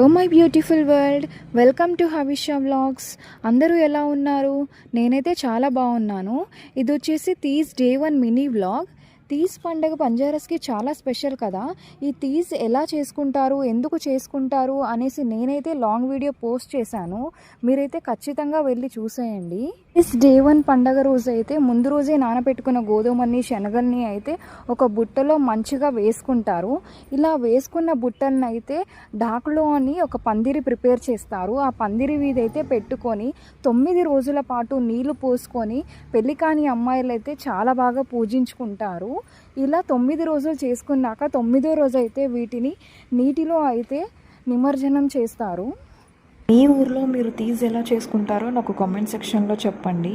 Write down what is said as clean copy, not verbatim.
Oh my beautiful world, welcome to Havisha vlogs. అందరూ ఎలా ఉన్నారు? నేనైతే చాలా బాగున్నాను. ఇది వచ్చేసి Teej day 1 mini vlog. Teej పండుగ బంజారాస్కి చాలా స్పెషల్ కదా. ఈ తీజ్ ఎలా చేసుకుంటారు, ఎందుకు చేసుకుంటారు అనేసి నేనైతే లాంగ్ వీడియో పోస్ట్ చేశాను. మీరైతే ఖచ్చితంగా వెళ్ళి చూసేయండి. తీజ్ డే 1 పండుగ రోజు అయితే ముందు రోజే నానబెట్టుకున్న గోధుమని శనగల్ని అయితే ఒక బుట్టలో మంచిగా వేసుకుంటారు. ఇలా వేసుకున్న బుట్టలను అయితే డాకులో అని ఒక పందిరి ప్రిపేర్ చేస్తారు. ఆ పందిరి వీధైతే పెట్టుకొని 9 రోజుల పాటు నీళ్లు పోసుకొని పెళ్లి కాని అమ్మాయిలు అయితే చాలా బాగా పూజించుకుంటారు. ఇలా 9 రోజులు చేసుకున్నాక 9వ రోజు అయితే వీటిని నీటిలో అయితే నిమజ్జనం చేస్తారు. మీ ఊర్లో మీరు తీజ్ ఎలా చేసుకుంటారో నాకు కామెంట్ సెక్షన్లో చెప్పండి.